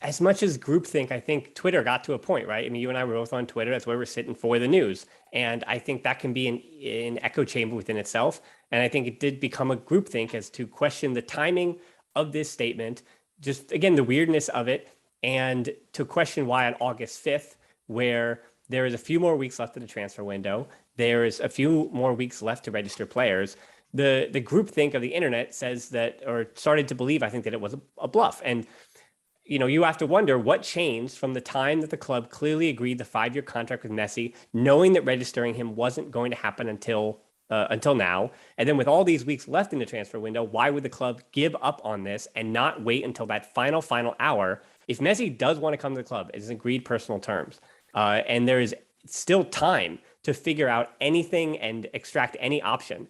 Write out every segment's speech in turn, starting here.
as much as groupthink, I think Twitter got to a point, right? I mean, you and I were both on Twitter. That's where we're sitting for the news. And I think that can be an echo chamber within itself. And I think it did become a groupthink as to question the timing of this statement, just again, the weirdness of it, and to question why on August 5th, where there is a few more weeks left of the transfer window, there is a few more weeks left to register players. The groupthink of the internet says that, or started to believe, I think, that it was a bluff. And you have to wonder what changed from the time that the club clearly agreed the 5-year contract with Messi, knowing that registering him wasn't going to happen until now. And then with all these weeks left in the transfer window, why would the club give up on this and not wait until that final hour? If Messi does want to come to the club, it's agreed personal terms. And there is still time to figure out anything and extract any option.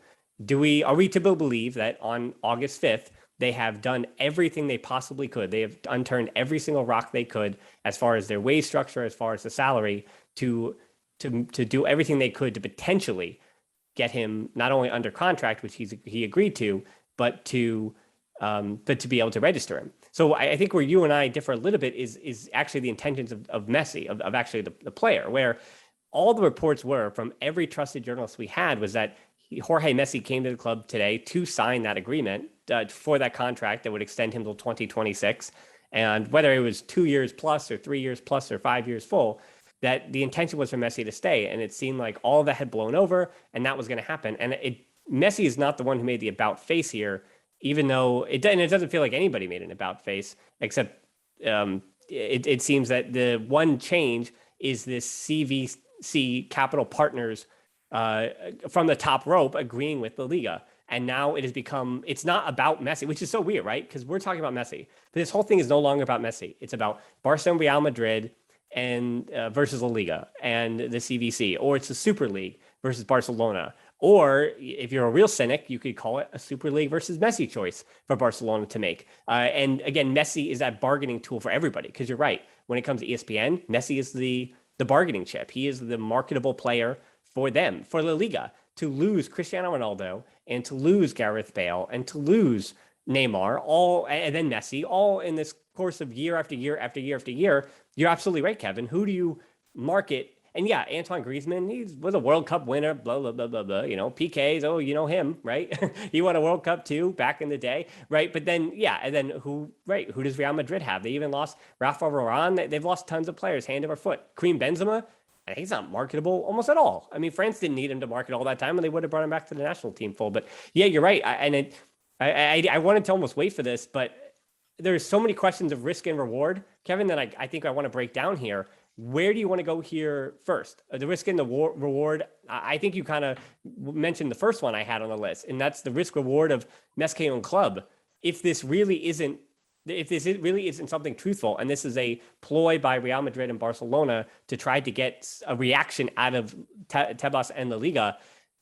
Are we to believe that on August 5th, they have done everything they possibly could? They have unturned every single rock they could as far as their wage structure, as far as the salary, to do everything they could to potentially get him not only under contract, which he agreed to, but to be able to register him. So I think where you and I differ a little bit is actually the intentions of Messi, of actually the player, where all the reports were from every trusted journalist we had was that Jorge Messi came to the club today to sign that agreement for that contract that would extend him till 2026. And whether it was 2 years plus or 3 years plus or 5 years full, that the intention was for Messi to stay. And it seemed like all of that had blown over and that was going to happen. And Messi is not the one who made the about face here, even though it doesn't feel like anybody made an about face, except it seems that the one change is this CVC Capital Partners from the top rope agreeing with the Liga. And now it has become, it's not about Messi, which is so weird, right? Because we're talking about Messi. But this whole thing is no longer about Messi. It's about Barça and Real Madrid and versus La Liga and the CVC, or it's the Super League versus Barcelona. Or if you're a real cynic, you could call it a Super League versus Messi choice for Barcelona to make. And again, Messi is that bargaining tool for everybody, because you're right. When it comes to ESPN, Messi is the bargaining chip. He is the marketable player for them, for La Liga, to lose Cristiano Ronaldo and to lose Gareth Bale and to lose Neymar, all, and then Messi, all in this course of year after year after year after year. You're absolutely right, Kevin. Who do you market? And yeah, Antoine Griezmann, he was a World Cup winner, blah, blah, blah, blah, blah. PKs, oh, you know him, right? He won a World Cup too back in the day, right? But then, yeah, and then who does Real Madrid have? They even lost Rafa Varane. They've lost tons of players, hand over foot. Karim Benzema, he's not marketable almost at all. I mean, France didn't need him to market all that time, and they would have brought him back to the national team full. But yeah, you're right. I wanted to almost wait for this, but there's so many questions of risk and reward, Kevin, that I think I want to break down here. Where do you want to go here first? The risk and the reward. I think you kind of mentioned the first one I had on the list, and that's the risk reward of Messi and club. If this really isn't something truthful, and this is a ploy by Real Madrid and Barcelona to try to get a reaction out of Tebas and the Liga,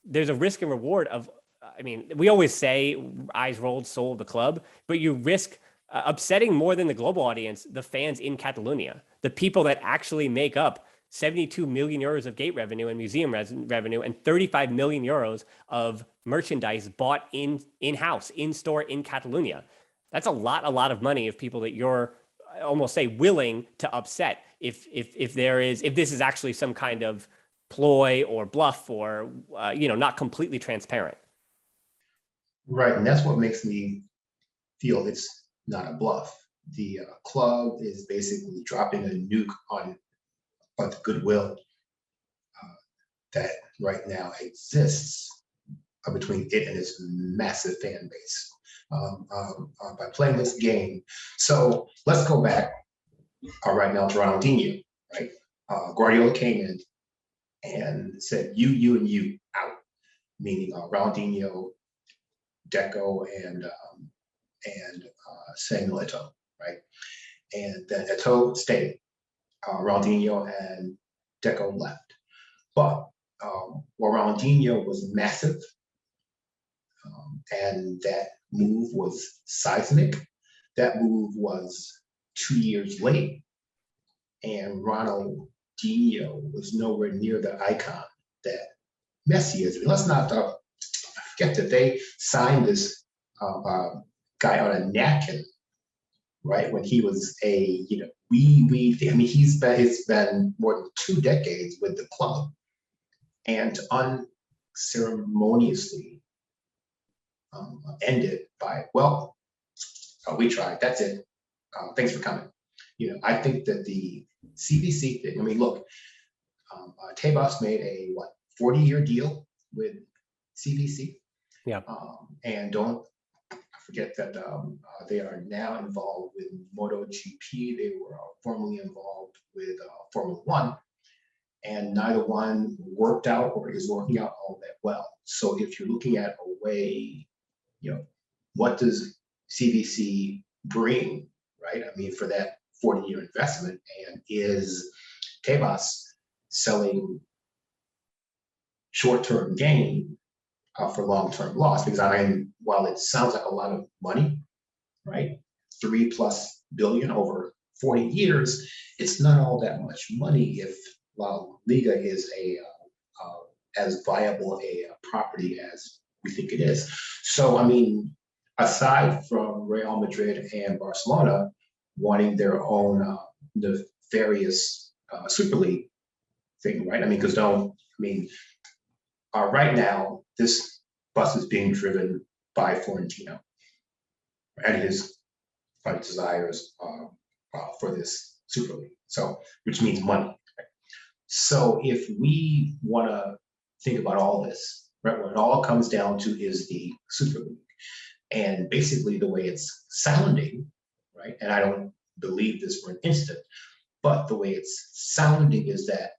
there's a risk and reward of, I mean, we always say eyes rolled, soul of the club, but you risk upsetting more than the global audience, the fans in Catalonia, the people that actually make up 72 million euros of gate revenue and museum revenue and 35 million euros of merchandise bought in-house, in-store in Catalonia. That's a lot of money of people that you're almost say willing to upset if this is actually some kind of ploy or bluff or not completely transparent. Right, and that's what makes me feel it's not a bluff. The club is basically dropping a nuke on the goodwill that right now exists between it and its massive fan base by playing this game. So let's go back right now to Ronaldinho, right? Guardiola came in and said, you, and you out, meaning Ronaldinho, Deco, and Samuel Eto'o, right? And then Eto'o stayed. Ronaldinho and Deco left. But while Ronaldinho was massive, and that move was seismic, that move was 2 years late, and Ronaldinho was nowhere near the icon that Messi is. Let's not forget that they signed this guy on a napkin right? When he was a, I mean, it's been more than 2 decades with the club, and unceremoniously ended by, well, we tried, that's it. Thanks for coming. I think that the CVC thing, I mean, look, Tebas made a 40-year deal with CVC. Yeah. And don't forget that they are now involved with MotoGP. They were formerly involved with Formula One, and neither one worked out or is working out all that well. So if you're looking at a way, what does CVC bring, right? I mean, for that 40-year investment, and is Tebas selling short-term gain for long-term loss? Because I mean, while it sounds like a lot of money, right? $3+ billion over 40 years, it's not all that much money if Liga is as viable a property as we think it is. So, I mean, aside from Real Madrid and Barcelona wanting their own nefarious Super League thing, right? I mean, because right now, this bus is being driven by Florentino and his desires for this Super League, so which means money. Right? So if we want to think about all this, right, what it all comes down to is the Super League, and basically the way it's sounding, right? And I don't believe this for an instant, but the way it's sounding is that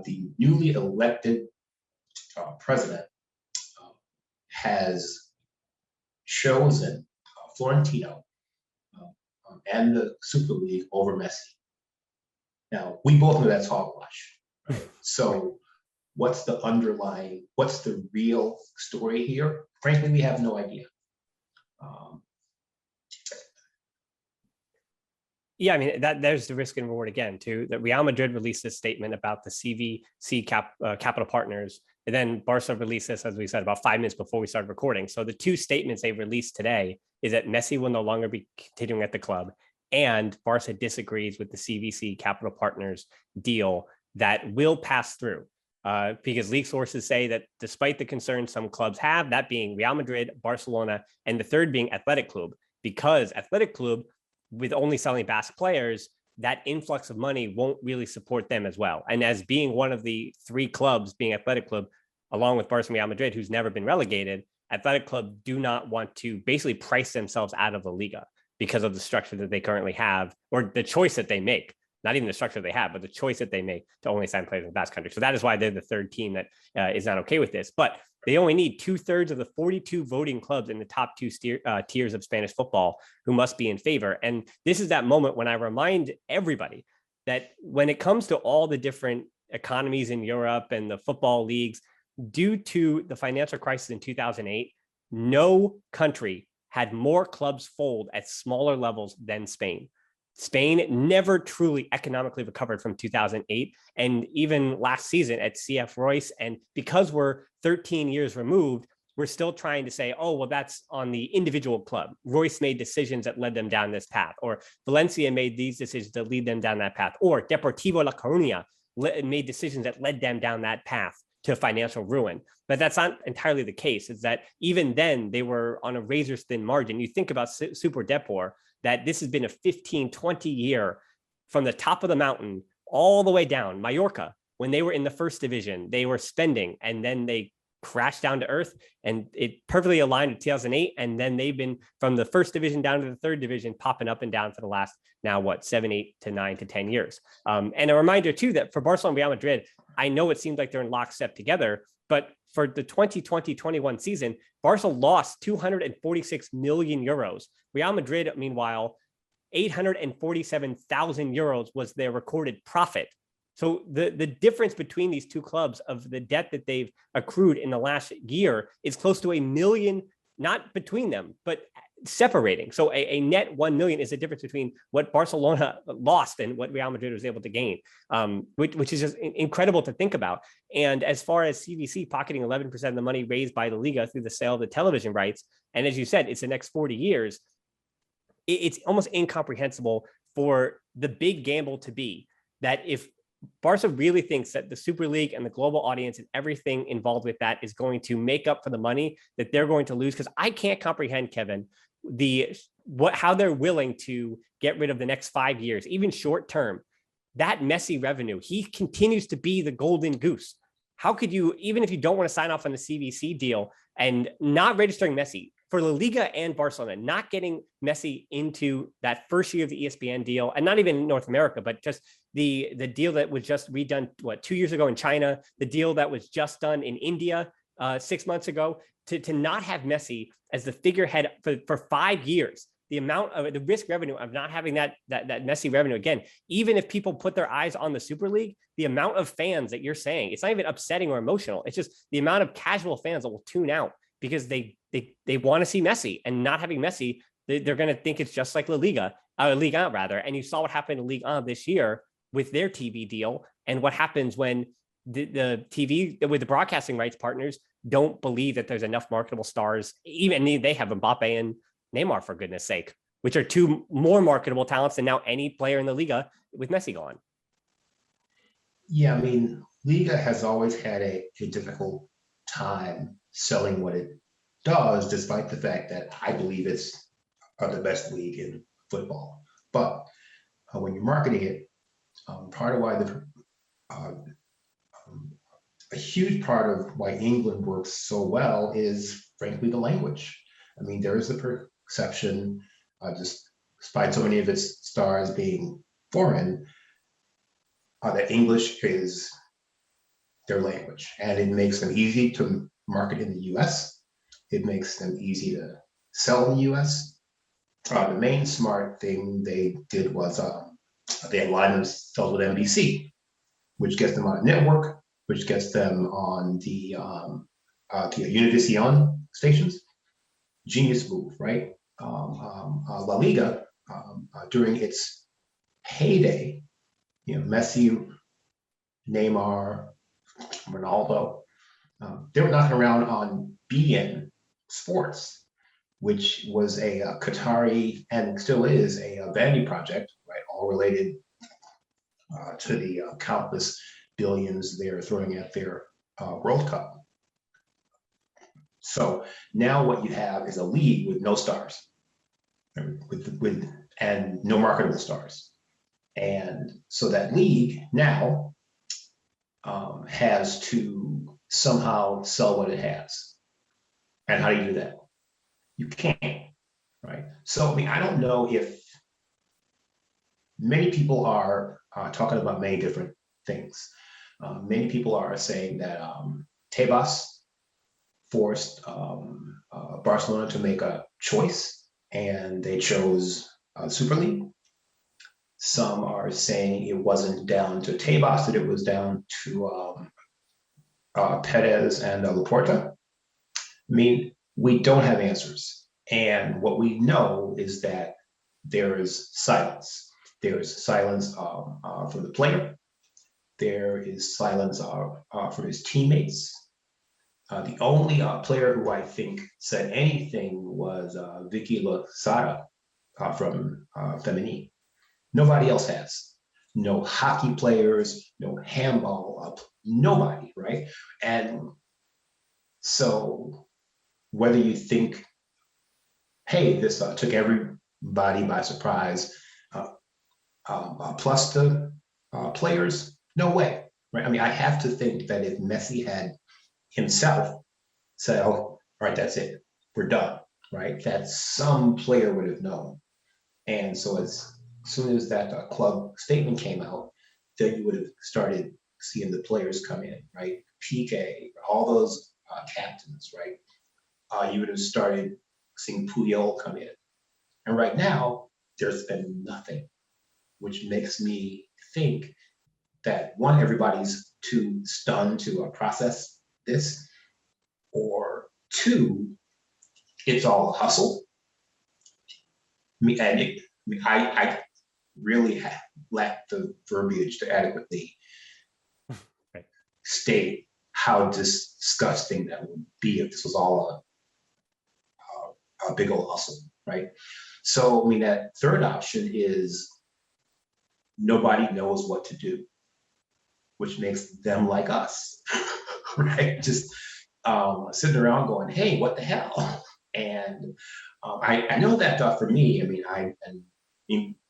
the newly elected president has chosen Florentino and the Super League over Messi. Now, we both know that's hogwash. Right? So what's the real story here? Frankly, we have no idea. Yeah, I mean, there's the risk and reward again, too. That Real Madrid released this statement about the CVC capital partners, and then Barca released this, as we said, about 5 minutes before we started recording. So the 2 statements they released today is that Messi will no longer be continuing at the club, and Barca disagrees with the CVC capital partners deal that will pass through. Because league sources say that despite the concerns some clubs have, that being Real Madrid, Barcelona, and the third being Athletic Club, because Athletic Club, with only selling Basque players, that influx of money won't really support them as well. And as being one of the 3 clubs, being Athletic Club, along with Barca and Real Madrid, who's never been relegated, Athletic Club do not want to basically price themselves out of the Liga because of the structure that they currently have, or the choice that they make. Not even the structure they have, but the choice that they make to only sign players in the Basque Country. So that is why they're the 3rd team that is not okay with this. But they only need 2/3 of the 42 voting clubs in the top 2 tiers of Spanish football who must be in favor. And this is that moment when I remind everybody that when it comes to all the different economies in Europe and the football leagues, due to the financial crisis in 2008, no country had more clubs fold at smaller levels than Spain. Spain never truly economically recovered from 2008. And even last season at CF Royce, and because we're 13 years removed, we're still trying to say, oh, well, that's on the individual club. Royce made decisions that led them down this path, or Valencia made these decisions that lead them down that path, or Deportivo La Coruña made decisions that led them down that path to financial ruin. But that's not entirely the case. It's that even then they were on a razor's thin margin. You think about Super Depor, that this has been a 15, 20 year from the top of the mountain all the way down. Mallorca, when they were in the 1st division, they were spending, and then they crashed down to earth, and it perfectly aligned with 2008. And then they've been from the 1st division down to the 3rd division, popping up and down for the last now 7, 8 to 9 to 10 years. And a reminder too, that for Barcelona and Real Madrid, I know it seems like they're in lockstep together, but for the 2020-21 season, Barca lost 246 million euros. Real Madrid, meanwhile, 847,000 euros was their recorded profit. So the difference between these 2 clubs of the debt that they've accrued in the last year is close to 1 million, not between them, but separating. So a net 1 million is the difference between what Barcelona lost and what Real Madrid was able to gain, which is just incredible to think about. And as far as CVC pocketing 11% of the money raised by the Liga through the sale of the television rights, and as you said, it's the next 40 years, it's almost incomprehensible for the big gamble to be that if Barca really thinks that the Super League and the global audience and everything involved with that is going to make up for the money that they're going to lose. Because I can't comprehend, Kevin, how they're willing to get rid of the next 5 years, even short term. That Messi revenue, he continues to be the golden goose. How could you, even if you don't want to sign off on the CVC deal and not registering Messi for La Liga and Barcelona, not getting Messi into that first year of the ESPN deal, and not even North America, but just the deal that was just redone, 2 years ago in China, the deal that was just done in India 6 months ago, to not have Messi as the figurehead for 5 years. The amount of the risk revenue of not having that Messi revenue, again, even if people put their eyes on the Super League, the amount of fans that you're saying, it's not even upsetting or emotional. It's just the amount of casual fans that will tune out because they want to see Messi, and not having Messi, they're going to think it's just like Liga rather. And you saw what happened in Liga this year with their TV deal, and what happens when the TV with the broadcasting rights partners don't believe that there's enough marketable stars. Even they have Mbappe and Neymar, for goodness sake, which are two more marketable talents than now any player in the Liga with Messi gone. Yeah, I mean, Liga has always had a difficult time selling what it does, despite the fact that I believe it's the best league in football. But when you're marketing it, part of why a huge part of why England works so well is, frankly, the language. I mean, there is a perception, just despite so many of its stars being foreign, that English is their language, and it makes them easy to market in the US. It makes them easy to sell in the US. The main smart thing they did was they aligned themselves with NBC, which gets them on a network, which gets them on the Univision stations. Genius move, right? La Liga, during its heyday, Messi, Neymar, Ronaldo, they were knocking around on BN Sports, which was a Qatari, and still is a vanity project, right? All related to the countless billions they're throwing at their World Cup. So now what you have is a league with no stars, with and no marketable stars. And so that league now has to somehow sell what it has. And how do you do that? You can't, right? So, I mean, I don't know if many people are talking about many different things. Many people are saying that Tebas forced Barcelona to make a choice, and they chose Super League. Some are saying it wasn't down to Tebas, that it was down to Perez and Laporta. I mean, we don't have answers. And what we know is that there is silence. There is silence from the player. There is silence from his teammates. The only player who I think said anything was Vicky Lozada from Femení. Nobody else has. No hockey players, no handball, nobody, right? And so whether you think, hey, this took everybody by surprise, plus the players, no way, right? I mean, I have to think that if Messi had himself said, oh, all right, that's it, we're done, right? That some player would have known. And so as soon as that club statement came out, then you would have started seeing the players come in, right? PK, all those captains, right? You would have started seeing Puyol come in. And right now, there's been nothing, which makes me think that one, everybody's too stunned to process this, or two, it's all a hustle. I really lack the verbiage to adequately state how disgusting that would be if this was all a big old hustle, right? So, I mean, that third option is nobody knows what to do, which makes them like us, right? Just sitting around going, hey, what the hell? And I know that for me, I mean,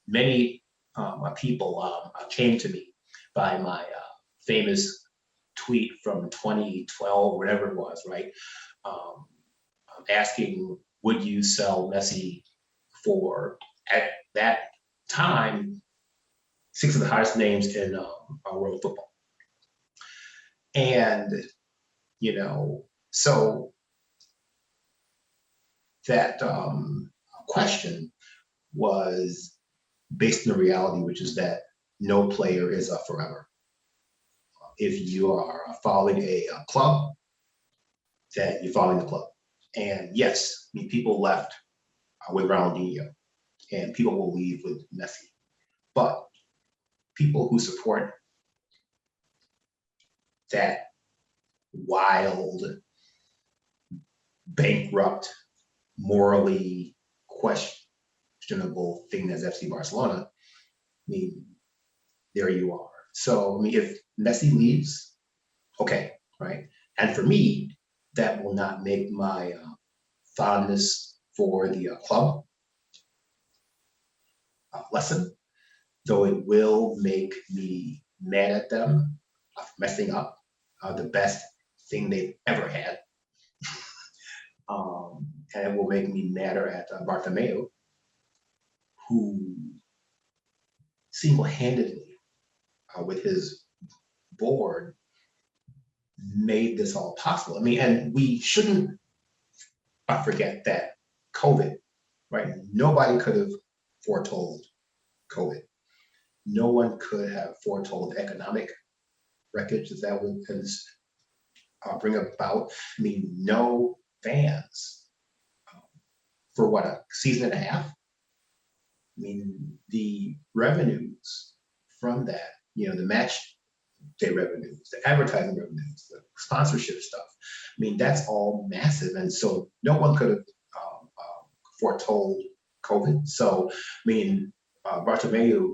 many people came to me by my famous tweet from 2012, whatever it was, right? Asking, would you sell Messi for, at that time, 6 of the highest names in world football? And, so that question was based on the reality, which is that no player is forever. If you are following a club, that you're following the club. And yes, I mean, people left with Ronaldinho, and people will leave with Messi. But people who support that wild, bankrupt, morally questionable thing as FC Barcelona, I mean, there you are. So, I mean, if Messi leaves, okay, right? And for me, that will not make my fondness for the club lessen, though it will make me mad at them for messing up the best thing they've ever had. And it will make me madder at Bartomeu, who single-handedly, with his board, made this all possible. I mean, and we shouldn't forget that COVID, right? Nobody could have foretold COVID. No one could have foretold the economic wreckage that would bring about. I mean, no fans for what, a season and a half? I mean, the revenues from that, the match day revenues, the advertising revenues, the sponsorship stuff. I mean, that's all massive. And so no one could have foretold COVID. So, I mean, Bartomeu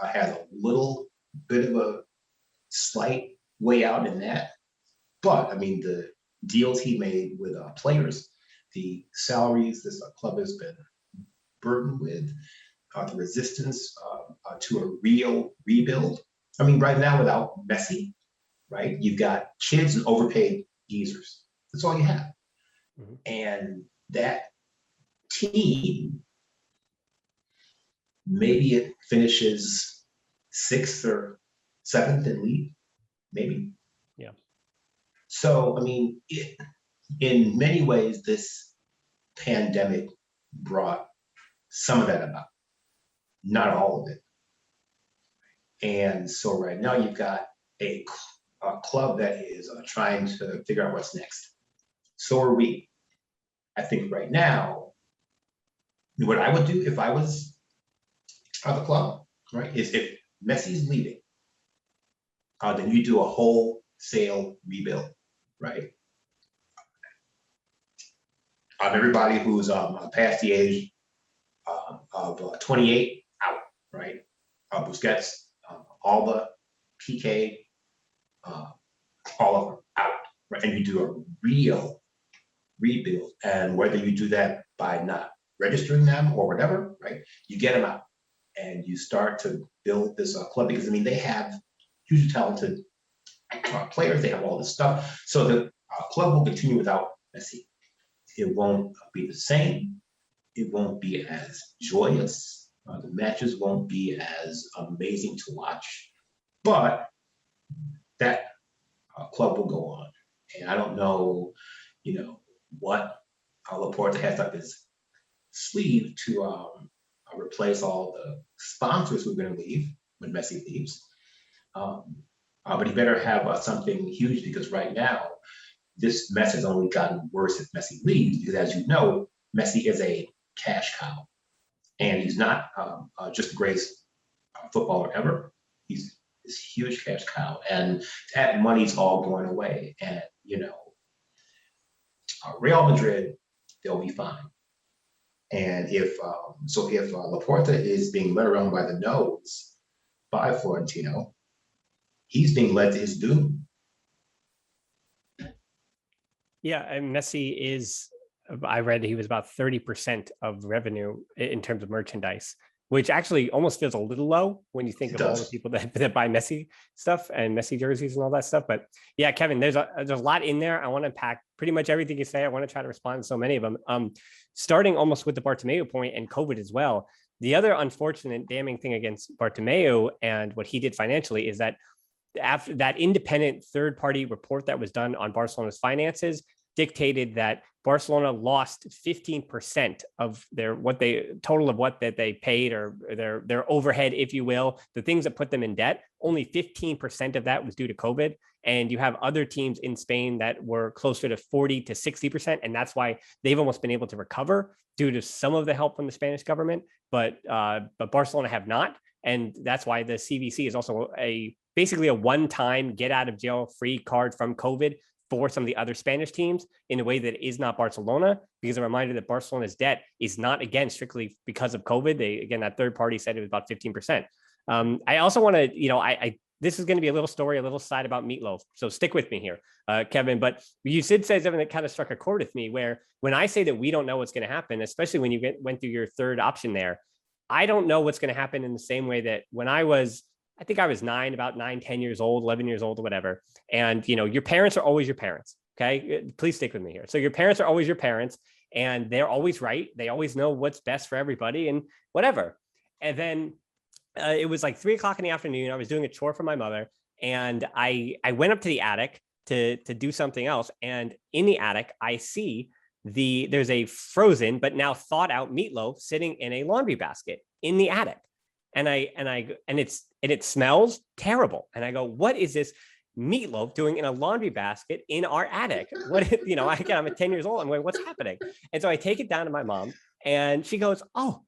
has a little bit of a slight way out in that. But, I mean, the deals he made with players, the salaries this club has been burdened with, the resistance to a real rebuild. I mean, right now without Messi, right, you've got kids and overpaid geezers. That's all you have. Mm-hmm. And that team, maybe it finishes 6th or 7th in league, maybe. Yeah. So, I mean, in many ways, this pandemic brought some of that about, not all of it. And so right now you've got a club that is trying to figure out what's next. So are we. I think right now, what I would do if I was the club, right, is if Messi's leaving, then you do a wholesale rebuild, right? Everybody who's past the age of 28 out, right? Busquets, Alba, PK, all of them out, right? And you do a real rebuild. And whether you do that by not registering them or whatever, right? You get them out and you start to build this club, because I mean, they have hugely talented players. They have all this stuff. So the club will continue without Messi. It won't be the same. It won't be as joyous. The matches won't be as amazing to watch, but that club will go on. And I don't know, what Laporta has up his sleeve to replace all the sponsors who are going to leave when Messi leaves. But he better have something huge, because right now, this mess has only gotten worse if Messi leaves, because as you know, Messi is a cash cow. And he's not just the greatest footballer ever. He's this huge cash cow. And that money's all going away. And, Real Madrid, they'll be fine. And if Laporta is being led around by the nose by Florentino, he's being led to his doom. Yeah, and Messi is, I read he was about 30% of revenue in terms of merchandise, which actually almost feels a little low when you think of all the people that buy Messi stuff and Messi jerseys and all that stuff. But yeah, Kevin, there's a lot in there. I want to unpack pretty much everything you say. I want to try to respond to so many of them. Starting almost with the Bartomeu point and COVID as well. The other unfortunate damning thing against Bartomeu and what he did financially is that after that independent third-party report that was done on Barcelona's finances dictated that Barcelona lost 15% of their total of what that they paid, or their overhead, if you will, the things that put them in debt. Only 15% of that was due to COVID. And you have other teams in Spain that were closer to 40 to 60%. And that's why they've almost been able to recover due to some of the help from the Spanish government, but Barcelona have not. And that's why the CVC is also basically a one-time get out of jail free card from COVID for some of the other Spanish teams in a way that is not Barcelona, because a reminder that Barcelona's debt is not, again, strictly because of COVID. That third party said it was about 15%. I also want to, this is going to be a little story, a little side about Meatloaf. So stick with me here, Kevin, but you did say something that kind of struck a chord with me, where when I say that we don't know what's going to happen, especially when you went through your third option there, I don't know what's going to happen in the same way that when I think I was about 9, 10 years old, 11 years old or whatever. And, your parents are always your parents. Okay. Please stick with me here. So your parents are always your parents and they're always right. They always know what's best for everybody and whatever. And then it was like 3:00 in the afternoon. I was doing a chore for my mother and I went up to the attic to do something else. And in the attic, I see there's a frozen, but now thawed out meatloaf sitting in a laundry basket in the attic. And it smells terrible. And I go, what is this meatloaf doing in a laundry basket in our attic? I'm 10 years old. I'm going, what's happening? And so I take it down to my mom and she goes, oh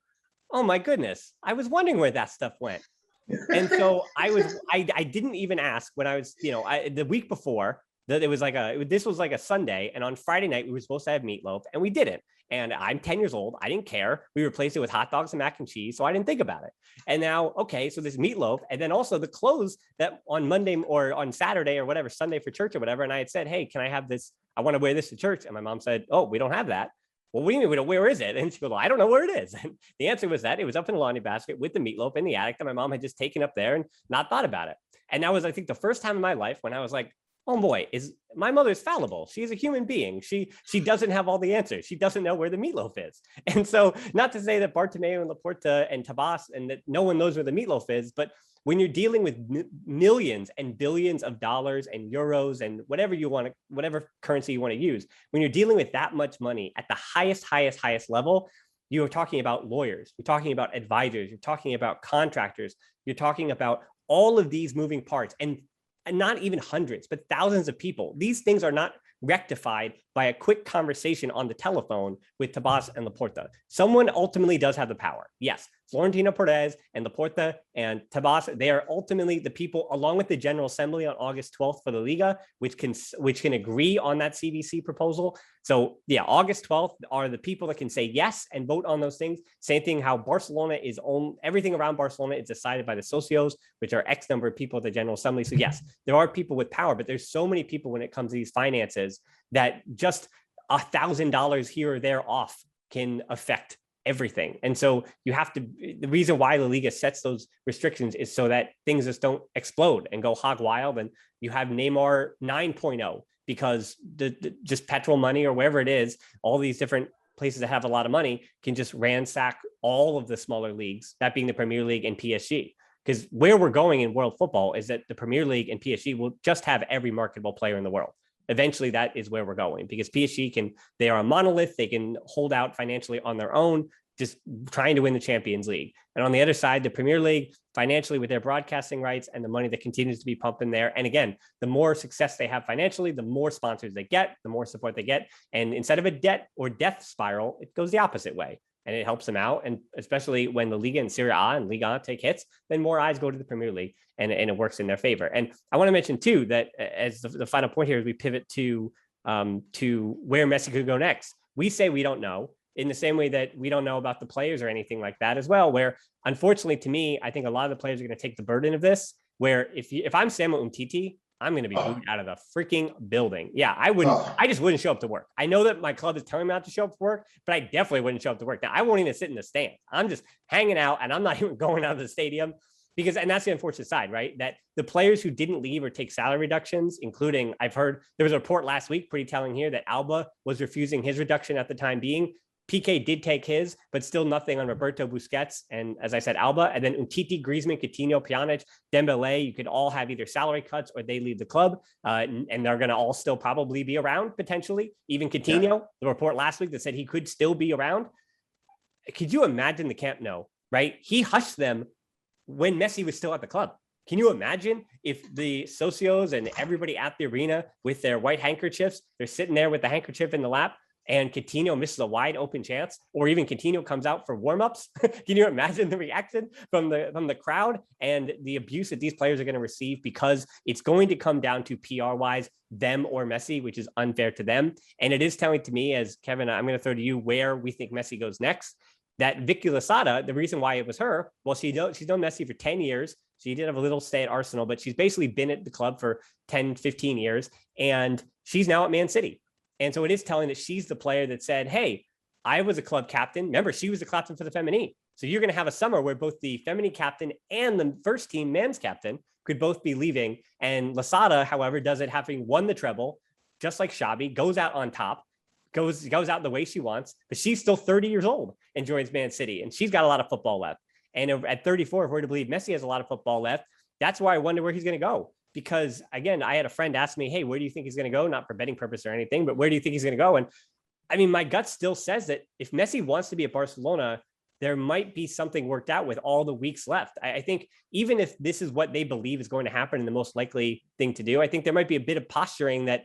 my goodness. I was wondering where that stuff went. And so I didn't even ask when I was, the week before that this was like a Sunday. And on Friday night, we were supposed to have meatloaf and we didn't. And I'm 10 years old. I didn't care. We replaced it with hot dogs and mac and cheese. So I didn't think about it. And now, okay, so this meatloaf and then also the clothes that on Monday or on Saturday or whatever, Sunday for church or whatever. And I had said, hey, can I have this? I want to wear this to church. And my mom said, oh, we don't have that. Well, what do you mean? Where is it? And she goes, well, I don't know where it is. And the answer was that it was up in the laundry basket with the meatloaf in the attic that my mom had just taken up there and not thought about it. And that was, I think, the first time in my life when I was like, oh boy, is my mother's fallible. She's a human being. She doesn't have all the answers. She doesn't know where the meatloaf is. And so not to say that Bartomeu and Laporta and Tebas and that no one knows where the meatloaf is, but when you're dealing with millions and billions of dollars and euros and whatever currency you want to use, when you're dealing with that much money at the highest level, you're talking about lawyers, you're talking about advisors, you're talking about contractors, you're talking about all of these moving parts and not even hundreds, but thousands of people. These things are not rectified by a quick conversation on the telephone with Tebas and Laporta. Someone ultimately does have the power. Yes, Florentino Perez and Laporta and Tebas, they are ultimately the people, along with the General Assembly on August 12th for the Liga, which can agree on that CVC proposal. So yeah, August 12th are the people that can say yes and vote on those things. Same thing how Barcelona is everything around Barcelona is decided by the socios, which are X number of people at the General Assembly. So yes, there are people with power, but there's so many people when it comes to these finances that just $1,000 here or there off can affect everything. And so the reason why the Liga sets those restrictions is so that things just don't explode and go hog wild. And you have Neymar 9.0 because just petrol money or wherever it is, all these different places that have a lot of money can just ransack all of the smaller leagues, that being the Premier League and PSG. Because where we're going in world football is that the Premier League and PSG will just have every marketable player in the world. Eventually, that is where we're going because PSG they are a monolith. They can hold out financially on their own, just trying to win the Champions League. And on the other side, the Premier League financially with their broadcasting rights and the money that continues to be pumped in there. And again, the more success they have financially, the more sponsors they get, the more support they get. And instead of a debt or death spiral, it goes the opposite way. And it helps them out. And especially when the Liga and Serie A and Liga take hits, then more eyes go to the Premier League and it works in their favor. And I want to mention too, that as the final point here, as we pivot to where Messi could go next, we say we don't know. in the same way that we don't know about the players or anything like that as well, where unfortunately to me, I think a lot of the players are going to take the burden of this, where if I'm Samuel Umtiti, I'm going to be booed out of the freaking building. Yeah, I just wouldn't show up to work. I know that my club is telling me not to show up to work, but I definitely wouldn't show up to work. Now, I won't even sit in the stands. I'm just hanging out and I'm not even going out of the stadium because, and that's the unfortunate side, right? That the players who didn't leave or take salary reductions, including, I've heard there was a report last week, pretty telling here, that Alba was refusing his reduction at the time being. PK did take his, but still nothing on Roberto Busquets. And as I said, Alba, and then Umtiti, Griezmann, Coutinho, Pjanic, Dembele, you could all have either salary cuts or they leave the club. And they're going to all still probably be around potentially. Even Coutinho, the report last week that said he could still be around. Could you imagine the Camp Nou, right? He hushed them when Messi was still at the club. Can you imagine if the socios and everybody at the arena with their white handkerchiefs, they're sitting there with the handkerchief in the lap, and Coutinho misses a wide open chance, or even Coutinho comes out for warmups? Can you imagine the reaction from the crowd and the abuse that these players are going to receive, because it's going to come down to PR wise, them or Messi, which is unfair to them. And it is telling to me, as Kevin, I'm going to throw to you where we think Messi goes next, that Vicky Losada, the reason why it was her, well, she's known Messi for 10 years. She did have a little stay at Arsenal, but she's basically been at the club for 10, 15 years. And she's now at Man City. And so it is telling that she's the player that said, hey, I was a club captain. Remember, she was the captain for the Feminine. So you're going to have a summer where both the Feminine captain and the first team men's captain could both be leaving. And Losada, however, does it having won the treble, just like Xabi, goes out on top, goes out the way she wants, but she's still 30 years old and joins Man City. And she's got a lot of football left. And at 34, if we're to believe Messi has a lot of football left, that's why I wonder where he's going to go. Because again, I had a friend ask me, hey, where do you think he's going to go? Not for betting purpose or anything, but where do you think he's going to go? And I mean, my gut still says that if Messi wants to be at Barcelona, there might be something worked out with all the weeks left. I think even if this is what they believe is going to happen and the most likely thing to do, I think there might be a bit of posturing that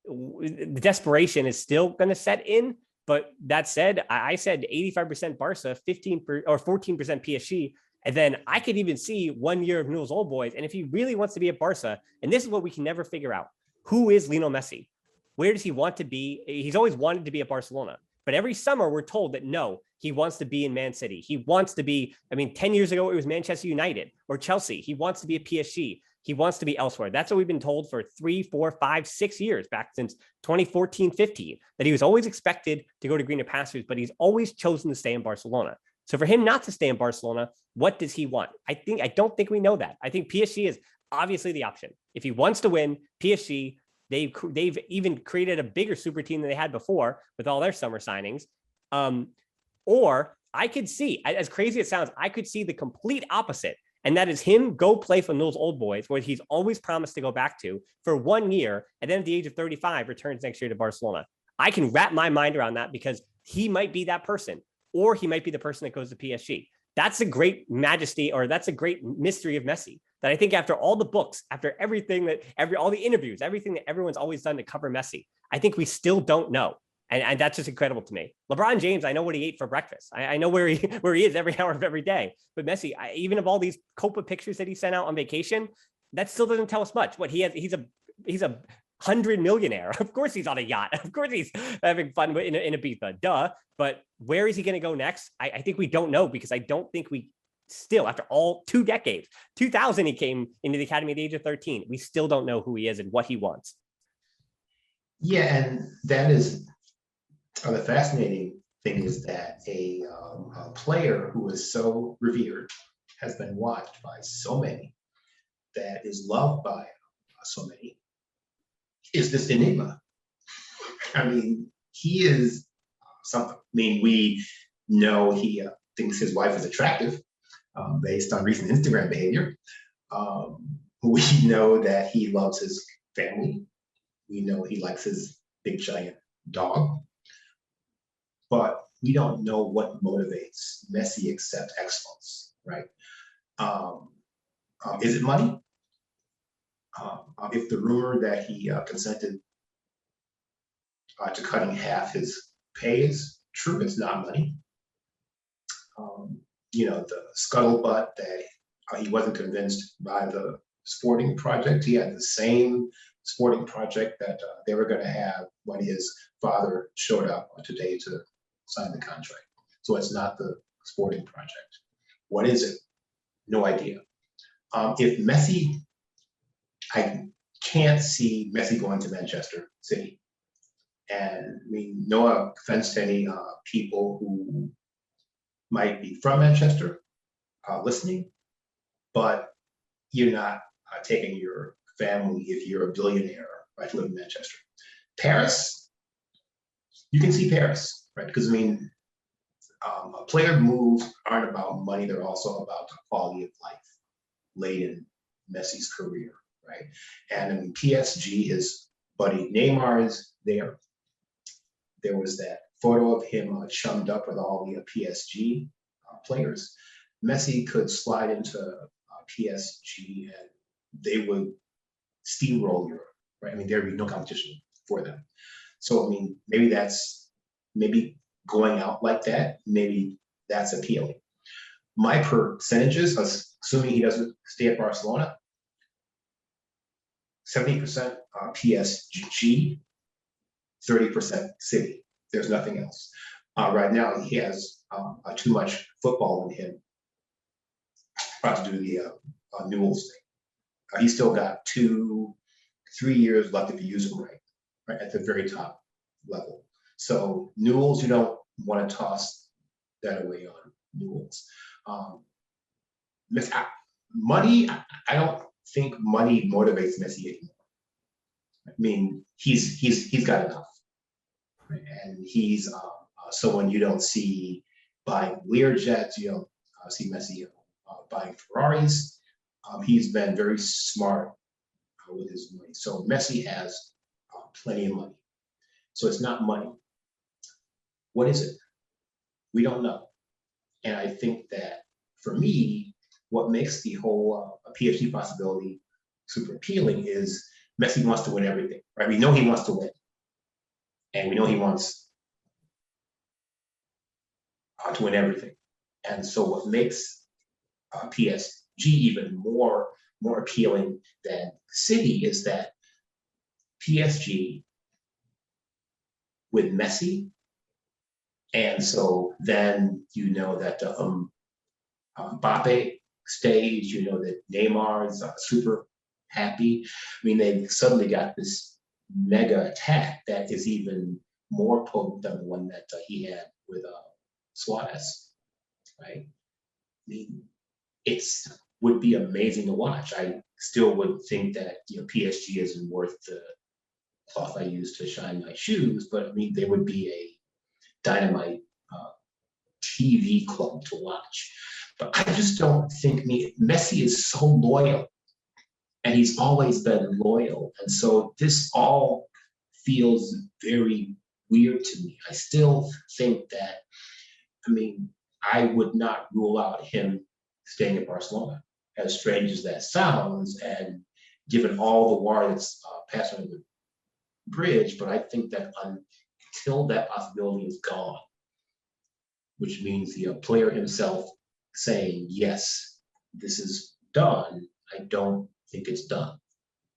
the desperation is still going to set in. But that said, I said 85% Barca, 14% PSG. And then I could even see 1 year of Newell's Old Boys. And if he really wants to be at Barca, and this is what we can never figure out, who is Lionel Messi? Where does he want to be? He's always wanted to be at Barcelona. But every summer we're told that no, he wants to be in Man City. He wants to be, 10 years ago, it was Manchester United or Chelsea. He wants to be at PSG. He wants to be elsewhere. That's what we've been told for 3, 4, 5, 6 years, back since 2014, 15, that he was always expected to go to greener pastures, but he's always chosen to stay in Barcelona. So for him not to stay in Barcelona, what does he want? I don't think we know that. I think PSG is obviously the option. If he wants to win, PSG, they've even created a bigger super team than they had before with all their summer signings. Or I could see, as crazy as it sounds, I could see the complete opposite. And that is him go play for Newell's Old Boys, where he's always promised to go back to for 1 year. And then at the age of 35, returns next year to Barcelona. I can wrap my mind around that, because he might be that person, or he might be the person that goes to PSG. That's a great majesty, or that's a great mystery of Messi, that I think after all the books, after everything all the interviews, everything that everyone's always done to cover Messi, I think we still don't know. And that's just incredible to me. LeBron James, I know what he ate for breakfast. I know where he is every hour of every day. But Messi, even of all these Copa pictures that he sent out on vacation, that still doesn't tell us much. What he's a 100 millionaire. Of course he's on a yacht. Of course he's having fun in Ibiza. Duh. But where is he going to go next? I think we don't know, because I don't think we still, after all 2 decades, 2000 he came into the academy at the age of 13. We still don't know who he is and what he wants. Yeah, and that is the fascinating thing, is that a player who is so revered, has been watched by so many, that is loved by so many, is this enigma. He is something. We know he thinks his wife is attractive based on recent Instagram behavior. We know that he loves his family. We know he likes his big giant dog. But we don't know what motivates Messi except excellence, right? Is it money? If the rumor that he consented to cutting half his pay is true, it's not money. The scuttlebutt that he wasn't convinced by the sporting project. He had the same sporting project that they were going to have when his father showed up today to signed the contract. So it's not the sporting project. What is it? No idea. If Messi, I can't see Messi going to Manchester City. And I mean, no offense to any people who might be from Manchester listening, but you're not taking your family if you're a billionaire, right, to live in Manchester. Paris, you can see Paris, right? Because I mean, player moves aren't about money; they're also about the quality of life late in Messi's career, right? And I mean, PSG, his buddy Neymar is there. There was that photo of him chummed up with all the PSG players. Messi could slide into PSG and they would steamroll Europe, right? I mean, there'd be no competition for them. So, I mean, maybe going out like that, maybe that's appealing. My percentages, assuming he doesn't stay at Barcelona, 70% PSG, 30% City. There's nothing else. Right now, he has too much football in him to do the Newell's thing. He's still got 2-3 years left if you use him right, at the very top level. So Newell's, you don't want to toss that away on Newell's. Money, I don't think money motivates Messi anymore. I mean, he's got enough, right? And he's someone you don't see buying Learjets. You don't see Messi buying Ferraris. He's been very smart with his money. So Messi has plenty of money. So it's not money. What is it? We don't know. And I think that for me, what makes the whole PSG possibility super appealing is Messi wants to win everything, right? We know he wants to win. And we know he wants to win everything. And so what makes PSG even more appealing than City is that PSG with Messi, and so then you know that Mbappe stays, you know that Neymar is super happy. I mean, they've suddenly got this mega attack that is even more potent than the one that he had with Suarez, right? I mean, would be amazing to watch. I still would think that PSG isn't worth the cloth I use to shine my shoes, but I mean they would be a dynamite TV club to watch. But I just don't think Messi is so loyal, and he's always been loyal, and so this all feels very weird to me. I still think that, I mean, I would not rule out him staying at Barcelona, as strange as that sounds, and given all the water that's passing over the bridge, but I think that until that possibility is gone, which means the player himself saying, yes, this is done, I don't think it's done.